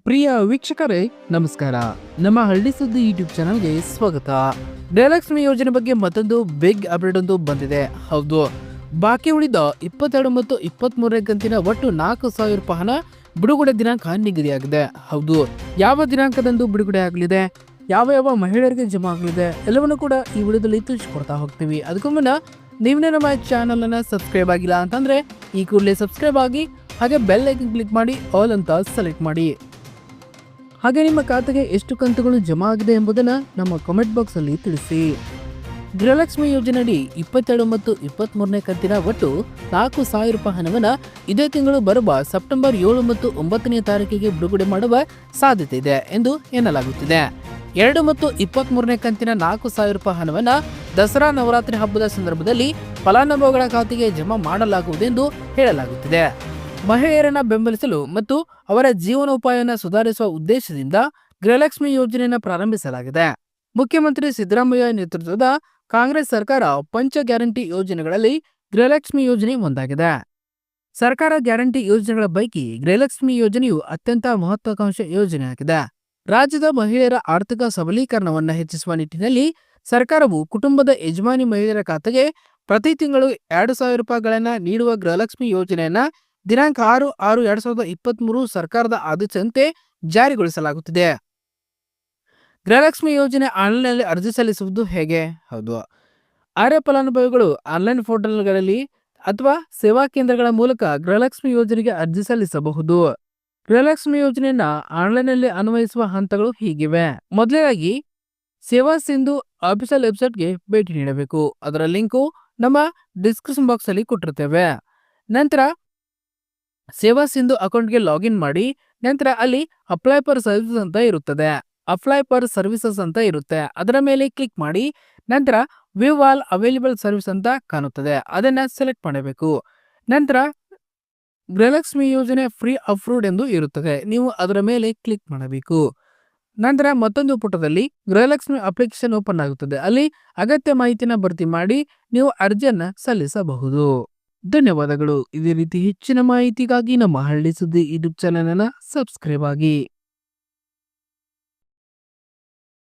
ಪ್ರಿಯ ವೀಕ್ಷಕರೇ ನಮಸ್ಕಾರ. ನಮ್ಮ ಹಳ್ಳಿ ಸುದ್ದಿ ಯೂಟ್ಯೂಬ್ ಚಾನಲ್ಗೆ ಸ್ವಾಗತ. ಗೃಹಲಕ್ಷ್ಮಿ ಯೋಜನೆ ಬಗ್ಗೆ ಮತ್ತೊಂದು ಬಿಗ್ ಅಪ್ಡೇಟ್ ಒಂದು ಬಂದಿದೆ. ಹೌದು, ಬಾಕಿ ಉಳಿದ 22 ಮತ್ತು 23ನೇ ಕಂತಿನ ಒಟ್ಟು 4,000 ರೂಪಾಯಿ ಹಣ ಬಿಡುಗಡೆ ದಿನಾಂಕ ನಿಗದಿಯಾಗಿದೆ. ಹೌದು, ಯಾವ ದಿನಾಂಕದಂದು ಬಿಡುಗಡೆ ಆಗಲಿದೆ, ಯಾವ ಮಹಿಳೆಯರಿಗೆ ಜಮಾ ಆಗಲಿದೆ ಎಲ್ಲವನ್ನು ಕೂಡ ಈ ವಿಡಿಯೋದಲ್ಲಿ ತಿಳಿಸ್ಕೊಡ್ತಾ ಹೋಗ್ತೀವಿ. ಅದಕ್ಕೂ ಮುನ್ನ ನೀವೇ ನಮ್ಮ ಚಾನಲ್ ಅನ್ನ ಸಬ್ಸ್ಕ್ರೈಬ್ ಆಗಿಲ್ಲ ಅಂತಂದ್ರೆ ಈ ಕೂಡಲೇ ಸಬ್ಸ್ಕ್ರೈಬ್ ಆಗಿ, ಹಾಗೆ ಬೆಲ್ ಐಕನ್ ಕ್ಲಿಕ್ ಮಾಡಿ ಆಲ್ ಅಂತ ಸೆಲೆಕ್ಟ್ ಮಾಡಿ. ಹಾಗೆ ನಿಮ್ಮ ಖಾತೆಗೆ ಎಷ್ಟು ಕಂತುಗಳು ಜಮಾ ಆಗಿದೆ ಎಂಬುದನ್ನು ನಮ್ಮ ಕಾಮೆಂಟ್ ಬಾಕ್ಸ್ ಅಲ್ಲಿ ತಿಳಿಸಿ. ಗೃಹಲಕ್ಷ್ಮಿ ಯೋಜನೆಯಡಿ 22 ಮತ್ತು 23ನೇ ಕಂತಿನ ಒಟ್ಟು 4,000 ರೂಪಾಯಿ ಹಣವನ್ನು ಇದೇ ತಿಂಗಳು ಬರುವ ಸೆಪ್ಟೆಂಬರ್ 7 ಮತ್ತು 9ನೇ ತಾರೀಕಿಗೆ ಬಿಡುಗಡೆ ಮಾಡುವ ಸಾಧ್ಯತೆ ಇದೆ ಎಂದು ಎನ್ನಲಾಗುತ್ತಿದೆ. 2 ಮತ್ತು 23ನೇ ಕಂತಿನ 4,000 ರೂಪಾಯಿ ಹಣವನ್ನು ದಸರಾ ನವರಾತ್ರಿ ಹಬ್ಬದ ಸಂದರ್ಭದಲ್ಲಿ ಫಲಾನುಭವಿಗಳ ಖಾತೆಗೆ ಜಮಾ ಮಾಡಲಾಗುವುದೆಂದು ಹೇಳಲಾಗುತ್ತಿದೆ. ಮಹಿಳೆಯರನ್ನ ಬೆಂಬಲಿಸಲು ಮತ್ತು ಅವರ ಜೀವನೋಪಾಯವನ್ನು ಸುಧಾರಿಸುವ ಉದ್ದೇಶದಿಂದ ಗೃಹಲಕ್ಷ್ಮಿ ಯೋಜನೆಯನ್ನು ಪ್ರಾರಂಭಿಸಲಾಗಿದೆ. ಮುಖ್ಯಮಂತ್ರಿ ಸಿದ್ದರಾಮಯ್ಯ ನೇತೃತ್ವದ ಕಾಂಗ್ರೆಸ್ ಸರ್ಕಾರ ಪಂಚ ಗ್ಯಾರಂಟಿ ಯೋಜನೆಗಳಲ್ಲಿ ಗೃಹಲಕ್ಷ್ಮಿ ಯೋಜನೆ ಒಂದಾಗಿದೆ. ಸರ್ಕಾರ ಗ್ಯಾರಂಟಿ ಯೋಜನೆಗಳ ಪೈಕಿ ಗೃಹಲಕ್ಷ್ಮಿ ಯೋಜನೆಯು ಅತ್ಯಂತ ಮಹತ್ವಾಕಾಂಕ್ಷೆ ಯೋಜನೆಯಾಗಿದೆ. ರಾಜ್ಯದ ಮಹಿಳೆಯರ ಆರ್ಥಿಕ ಸಬಲೀಕರಣವನ್ನು ಹೆಚ್ಚಿಸುವ ನಿಟ್ಟಿನಲ್ಲಿ ಸರ್ಕಾರವು ಕುಟುಂಬದ ಯಜಮಾನಿ ಮಹಿಳೆಯರ ಖಾತೆಗೆ ಪ್ರತಿ ತಿಂಗಳು 2,000 ರೂಪಾಯಿಗಳನ್ನು ನೀಡುವ ಗೃಹಲಕ್ಷ್ಮಿ ಯೋಜನೆಯನ್ನ ದಿನಾಂಕ 6/6/2023 ಸರ್ಕಾರದ ಆದೇಶದಂತೆ ಜಾರಿಗೊಳಿಸಲಾಗುತ್ತಿದೆ. ಗೃಹಲಕ್ಷ್ಮಿ ಯೋಜನೆ ಆನ್ಲೈನ್ನಲ್ಲಿ ಅರ್ಜಿ ಸಲ್ಲಿಸುವುದು ಹೇಗೆ? ಹೌದು, ಅರ್ಹ ಫಲಾನುಭವಿಗಳು ಆನ್ಲೈನ್ ಪೋರ್ಟಲ್ಗಳಲ್ಲಿ ಅಥವಾ ಸೇವಾ ಕೇಂದ್ರಗಳ ಮೂಲಕ ಗೃಹಲಕ್ಷ್ಮಿ ಯೋಜನೆಗೆ ಅರ್ಜಿ ಸಲ್ಲಿಸಬಹುದು. ಗೃಹಲಕ್ಷ್ಮಿ ಯೋಜನೆಯನ್ನ ಆನ್ಲೈನ್ನಲ್ಲಿ ಅನ್ವಯಿಸುವ ಹಂತಗಳು ಹೀಗಿವೆ. ಮೊದಲನೇದಾಗಿ ಸೇವಾ ಸಿಂಧು ಆಫಿಷಿಯಲ್ ವೆಬ್ಸೈಟ್ಗೆ ಭೇಟಿ ನೀಡಬೇಕು. ಅದರ ಲಿಂಕು ನಮ್ಮ ಡಿಸ್ಕ್ರಿಪ್ಷನ್ ಬಾಕ್ಸ್ ಅಲ್ಲಿ ಕೊಟ್ಟಿರ್ತೇವೆ. ನಂತರ ಸೇವಾ ಸಿಂಧು ಅಕೌಂಟ್ಗೆ ಲಾಗಿನ್ ಮಾಡಿ, ನಂತರ ಅಲ್ಲಿ ಅಪ್ಲೈ ಫಾರ್ ಸರ್ವಿಸಸ್ ಅಂತ ಇರುತ್ತೆ. ಅದರ ಮೇಲೆ ಕ್ಲಿಕ್ ಮಾಡಿ, ನಂತರ ವ್ಯೂ ಆಲ್ ಅವೈಲೇಬಲ್ ಸರ್ವಿಸ್ ಅಂತ ಕಾಣುತ್ತದೆ, ಅದನ್ನ ಸೆಲೆಕ್ಟ್ ಮಾಡಬೇಕು. ನಂತರ ಗೃಹಲಕ್ಷ್ಮಿ ಯೋಜನೆ ಫ್ರೀ ಅಪ್ರೂವ್ಡ್ ಎಂದು ಇರುತ್ತದೆ, ನೀವು ಅದರ ಮೇಲೆ ಕ್ಲಿಕ್ ಮಾಡಬೇಕು. ನಂತರ ಮತ್ತೊಂದು ಪುಟದಲ್ಲಿ ಗೃಹಲಕ್ಷ್ಮಿ ಅಪ್ಲಿಕೇಶನ್ ಓಪನ್ ಆಗುತ್ತದೆ. ಅಲ್ಲಿ ಅಗತ್ಯ ಮಾಹಿತಿನ ಭರ್ತಿ ಮಾಡಿ ನೀವು ಅರ್ಜಿಯನ್ನ ಸಲ್ಲಿಸಬಹುದು. ಧನ್ಯವಾದಗಳು. ಇದೇ ರೀತಿ ಹೆಚ್ಚಿನ ಮಾಹಿತಿಗಾಗಿ ನಮ್ಮ ಹಳ್ಳಿ ಸುದ್ದಿ ಯೂಟ್ಯೂಬ್ ಚಾನೆಲ್ ಅನ್ನು ಸಬ್ಸ್ಕ್ರೈಬ್ ಆಗಿ.